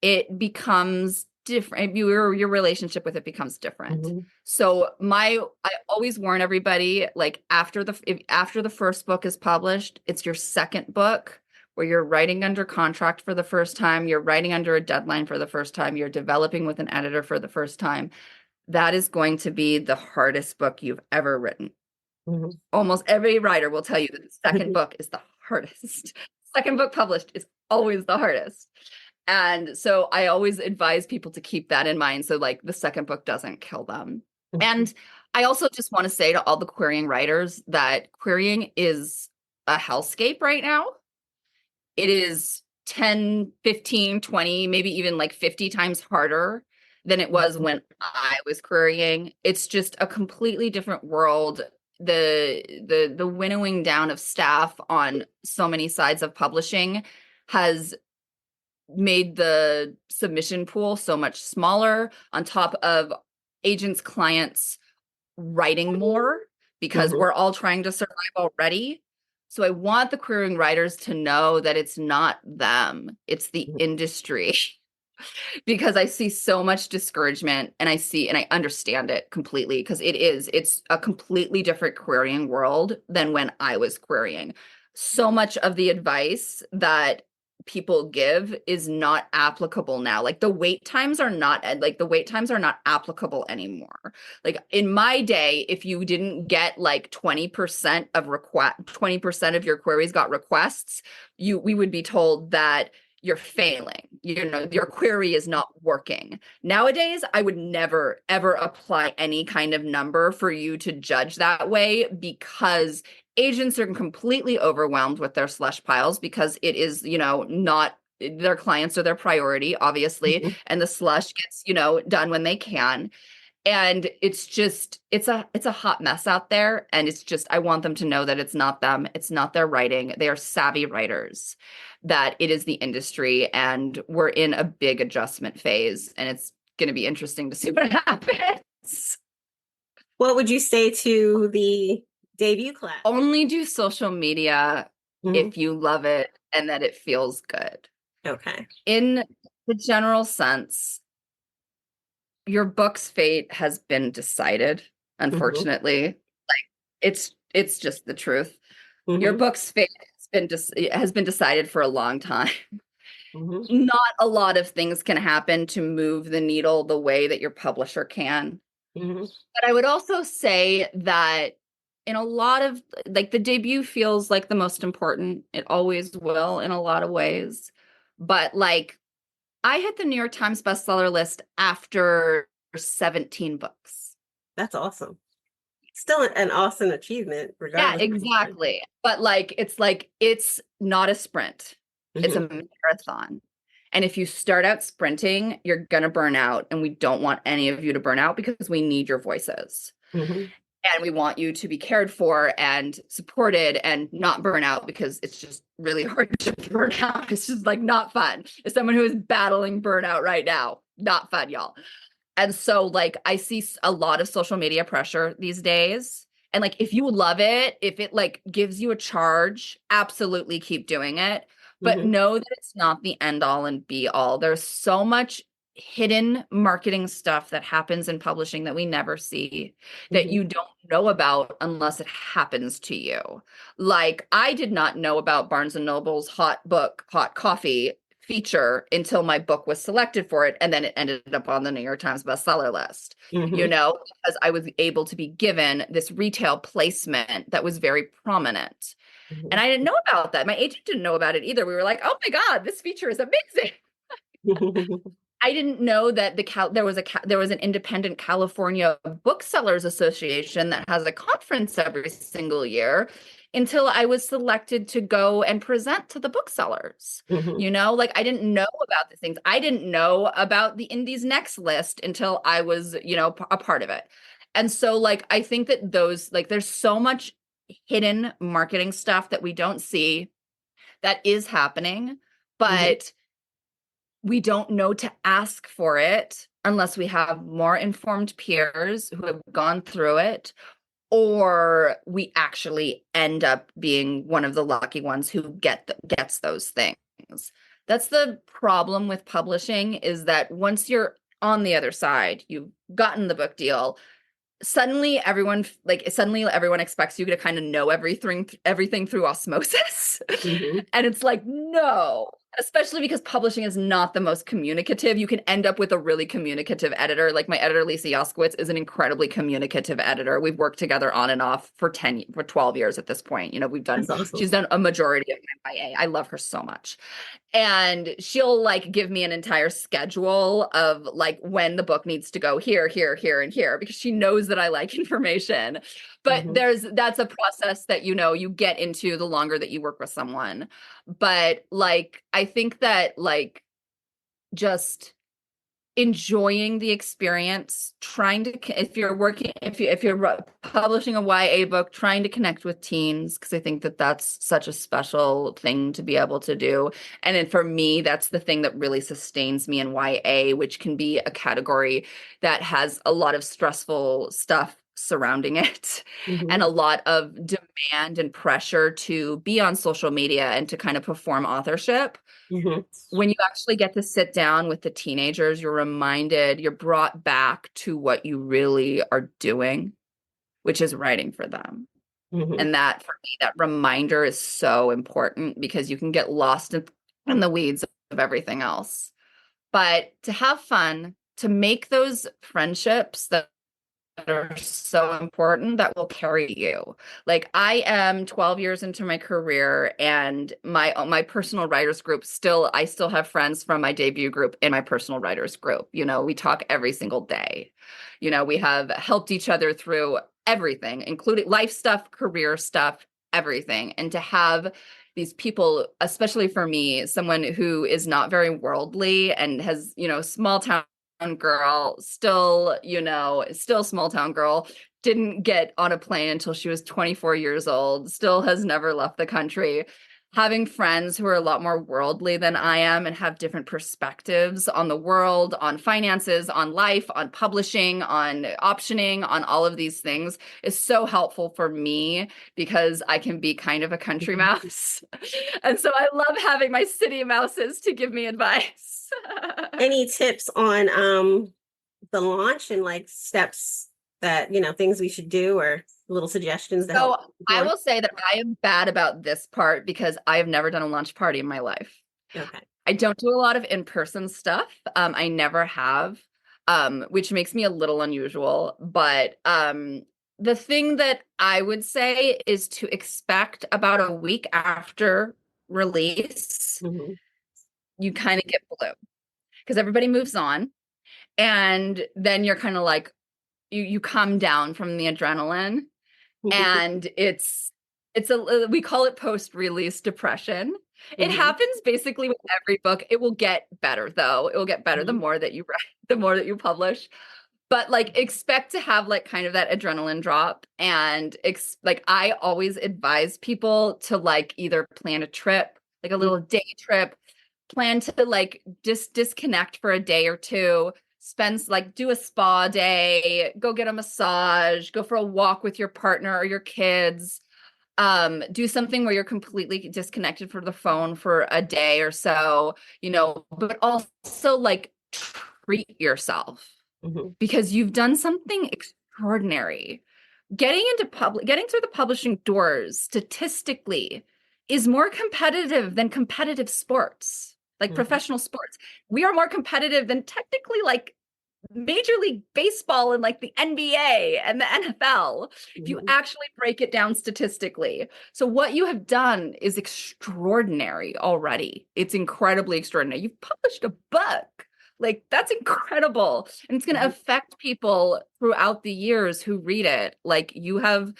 it becomes different. Your relationship with it becomes different. So I always warn everybody, like, after the first book is published, it's your second book where you're writing under contract for the first time, you're writing under a deadline for the first time, you're developing with an editor for the first time. That is going to be the hardest book you've ever written. Almost every writer will tell you that the second book is the hardest. Second book published is always the hardest. And so I always advise people to keep that in mind, so like the second book doesn't kill them. And I also just want to say to all the querying writers that querying is a hellscape right now. It is 10, 15, 20, maybe even like 50 times harder than it was when I was querying. It's just a completely different world. The winnowing down of staff on so many sides of publishing has made the submission pool so much smaller, on top of agents, clients writing more because we're all trying to survive already. So I want the querying writers to know that it's not them, it's the industry. Because I see so much discouragement, and I understand it completely, because it's a completely different querying world than when I was querying. So much of the advice that people give is not applicable now. Like, the wait times are not applicable anymore. Like, in my day, if you didn't get like 20% of your queries got requests, we would be told that you're failing. You know, your query is not working. Nowadays, I would never, ever apply any kind of number for you to judge that way, because agents are completely overwhelmed with their slush piles, because it is, not their clients are their priority, obviously. And the slush gets, done when they can. And it's a hot mess out there. And I want them to know that it's not them. It's not their writing. They are savvy writers, that it is the industry, and we're in a big adjustment phase, and going to be interesting to see what happens. What would you say to the debut class? Only do social media if you love it and that it feels good. Okay. In the general sense, your book's fate has been decided, unfortunately. Like it's just the truth. Your book's fate has been decided for a long time. Not a lot of things can happen to move the needle the way that your publisher can. But I would also say that in a lot of, like, the debut feels like the most important. It always will in a lot of ways. But like, I hit the New York Times bestseller list after 17 books. That's awesome. Still an awesome achievement, regardless. Yeah, exactly. But like, it's not a sprint. It's a marathon. And if you start out sprinting, you're going to burn out. And we don't want any of you to burn out because we need your voices. And we want you to be cared for and supported and not burn out, because it's just really hard to burn out. It's just like not fun. As someone who is battling burnout right now, not fun, y'all. And so like, I see a lot of social media pressure these days. And like, if you love it, if it like gives you a charge, absolutely keep doing it. But know that it's not the end all and be all. There's so much hidden marketing stuff that happens in publishing that we never see, that you don't know about unless it happens to you. Like, I did not know about Barnes and Noble's hot book, hot coffee feature until my book was selected for it. And then it ended up on the New York Times bestseller list, you know, because I was able to be given this retail placement that was very prominent. And I didn't know about that. My agent didn't know about it either. We were like, oh my God, this feature is amazing. I didn't know that there was an independent California Booksellers Association that has a conference every single year, until I was selected to go and present to the booksellers. You know, like, I didn't know about the things. I didn't know about the Indies Next list until I was, you know, a part of it. And so like, I think that those, like, there's so much hidden marketing stuff that we don't see that is happening, but we don't know to ask for it unless we have more informed peers who have gone through it, or we actually end up being one of the lucky ones who gets those things. That's the problem with publishing, is that once you're on the other side, you've gotten the book deal, suddenly everyone expects you to kind of know everything through osmosis. And it's like, no, especially because publishing is not the most communicative. You can end up with a really communicative editor. Like, my editor, Lisa Yoskowitz, is an incredibly communicative editor. We've worked together on and off for 12 years at this point. You know, she's done a majority of my YA. I love her so much. And she'll like give me an entire schedule of like when the book needs to go here, here, here, and here, because she knows that I like information. But that's a process that, you know, you get into the longer that you work with someone. But like, I think that like, just enjoying the experience, if you're publishing a YA book, trying to connect with teens, because I think that that's such a special thing to be able to do. And then for me, that's the thing that really sustains me in YA, which can be a category that has a lot of stressful stuff surrounding it, and a lot of demand and pressure to be on social media and to kind of perform authorship. When you actually get to sit down with the teenagers, you're brought back to what you really are doing, which is writing for them. And that, for me, that reminder is so important, because you can get lost in the weeds of everything else. But to have fun, to make those friendships that are so important, that will carry you. Like, I am 12 years into my career, and my personal writers group, I still have friends from my debut group in my personal writers group. You know, we talk every single day. You know, we have helped each other through everything, including life stuff, career stuff, everything. And to have these people, especially for me, someone who is not very worldly and has, you know, small town girl, still small town girl, didn't get on a plane until she was 24 years old, still has never left the country. having friends who are a lot more worldly than I am and have different perspectives on the world, on finances, on life, on publishing, on optioning, on all of these things is so helpful for me because I can be kind of a country mouse. And so I love having my city mouses to give me advice. Any tips on the launch and like steps that, things we should do or little suggestions to So help? I will say that I am bad about this part because I have never done a launch party in my life. Okay. I don't do a lot of in-person stuff. I never have, which makes me a little unusual. But the thing that I would say is to expect about a week after release, Mm-hmm. you kind of get blue because everybody moves on. And then you're kind of like, you come down from the adrenaline. And we call it post-release depression. It happens basically with every book. It will get better though. It will get better the more that you write, the more that you publish. But like expect to have like kind of that adrenaline drop. And like I always advise people to like either plan a trip, like a little day trip, plan to like just disconnect for a day or two, do a spa day, go get a massage, go for a walk with your partner or your kids. Do something where you're completely disconnected from the phone for a day or so, but also like treat yourself because you've done something extraordinary. Getting through the publishing doors statistically is more competitive than competitive sports, like professional sports. We are more competitive than technically like Major League Baseball and like the NBA and the NFL, if you actually break it down statistically. So what you have done is extraordinary already. It's incredibly extraordinary. You've published a book. Like that's incredible. And it's going to affect people throughout the years who read it. Like you have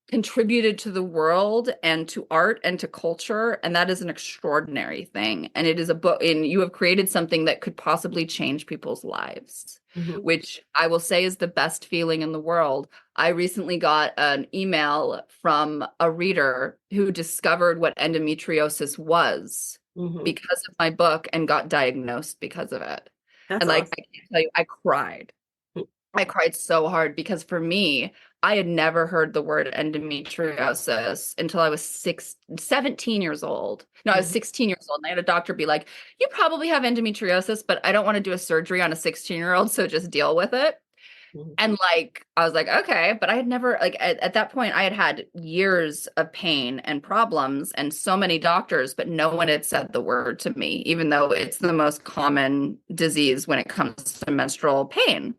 contributed to the world and to art and to culture, and that is an extraordinary thing. And it is a book, and you have created something that could possibly change people's lives, which I will say is the best feeling in the world. I recently got an email from a reader who discovered what endometriosis was because of my book and got diagnosed because of it. That's and like awesome. I can't tell you, I cried. I cried so hard because for me, I had never heard the word endometriosis until I was 17 years old. No, I was 16 years old. And I had a doctor be like, you probably have endometriosis, but I don't want to do a surgery on a 16-year-old, so just deal with it. And like, I was like, okay, but I had never, like, at that point, I had had years of pain and problems and so many doctors, but no one had said the word to me, even though it's the most common disease when it comes to menstrual pain.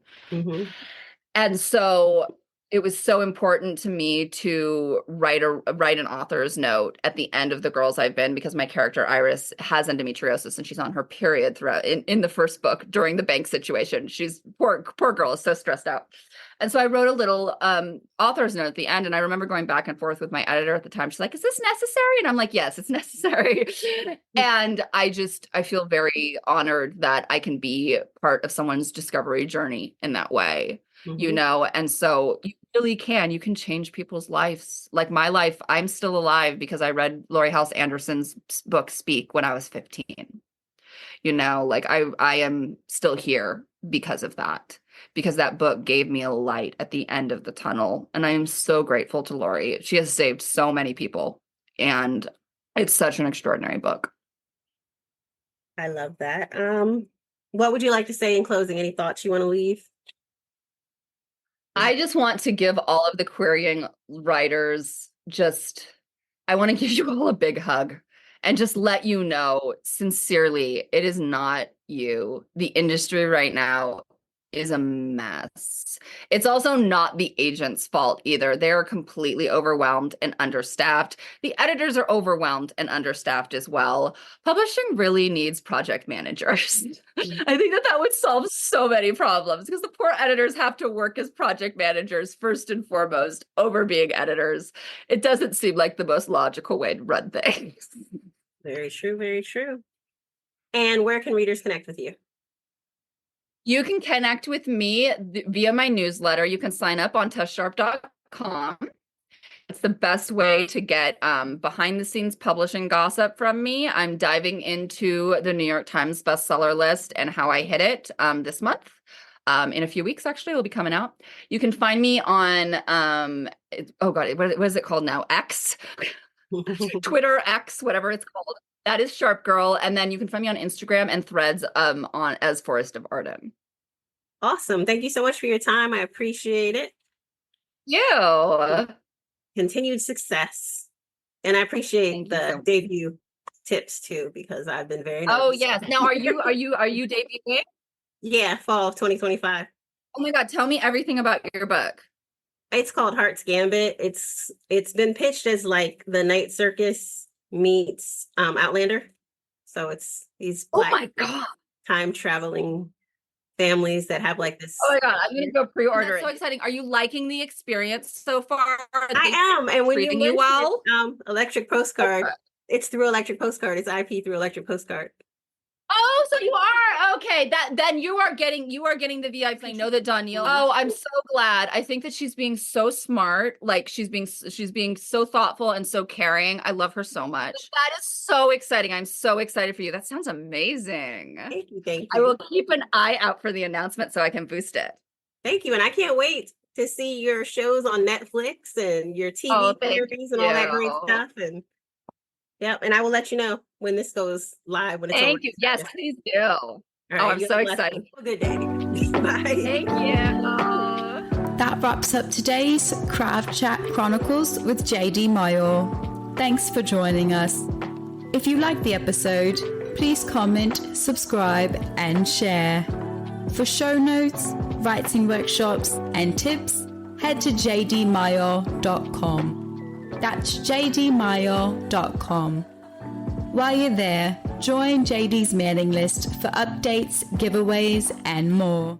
And so it was so important to me to write an author's note at the end of The Girls I've Been, because my character Iris has endometriosis and she's on her period throughout in the first book during the bank situation. She's poor girl is so stressed out. And so I wrote a little author's note at the end, and I remember going back and forth with my editor at the time. She's like, is this necessary? And I'm like, yes, it's necessary. And I feel very honored that I can be part of someone's discovery journey in that way. And so you really you can change people's lives. Like my life, I'm still alive because I read Laurie Halse Anderson's book Speak when I was 15. Like I am still here because of that, because that book gave me a light at the end of the tunnel. And I am so grateful to Laurie. She has saved so many people, and it's such an extraordinary book. I love that. What would you like to say in closing? Any thoughts you want to leave? I just want to give all of the querying writers I want to give you all a big hug and just let you know sincerely, it is not you. The industry right now is a mess. It's also not the agent's fault either. They're completely overwhelmed and understaffed. The editors are overwhelmed and understaffed as well. Publishing really needs project managers. I think that would solve so many problems, because the poor editors have to work as project managers first and foremost over being editors. It doesn't seem like the most logical way to run things. Very true, very true. And where can readers connect with you? You can connect with me via my newsletter. You can sign up on tesssharpe.com. It's the best way to get behind the scenes publishing gossip from me. I'm diving into the New York Times bestseller list and how I hit it this month. In a few weeks, actually, it'll be coming out. You can find me on, what is it called now? X, Twitter, X, whatever it's called. That is Sharpe Girl. And then you can find me on Instagram and Threads on as Forest of Arden. Awesome. Thank you so much for your time. I appreciate it. You. Continued success. And I appreciate the debut tips too, because I've been very nervous. Oh yes. Now are you debuting? Yeah, fall of 2025. Oh my God, tell me everything about your book. It's called Heart's Gambit. It's been pitched as like the Night Circus meets Outlander. So it's these black time traveling families that have like this. Oh my God, I'm gonna go pre-order it. So exciting. Are you liking the experience so far? I am. And when treating you well, Electric Postcard, it's through Electric Postcard. It's IP through Electric Postcard. Oh, so you are okay. Then you are getting the VIP. I know that Danielle. Oh, I'm so glad. I think that she's being so smart. Like she's being so thoughtful and so caring. I love her so much. That is so exciting. I'm so excited for you. That sounds amazing. Thank you. Thank you. I will keep an eye out for the announcement so I can boost it. Thank you, and I can't wait to see your shows on Netflix and your TV series and all that great stuff. And yeah, and I will let you know when this goes live. When it's Thank you. Yes, please do. All right, I'm so excited. Have a good day. Bye. Thank you. That wraps up today's Craft Chat Chronicles with JD Mayor. Thanks for joining us. If you liked the episode, please comment, subscribe, and share. For show notes, writing workshops, and tips, head to jdmayor.com. That's jdmayor.com. While you're there, join JD's mailing list for updates, giveaways, and more.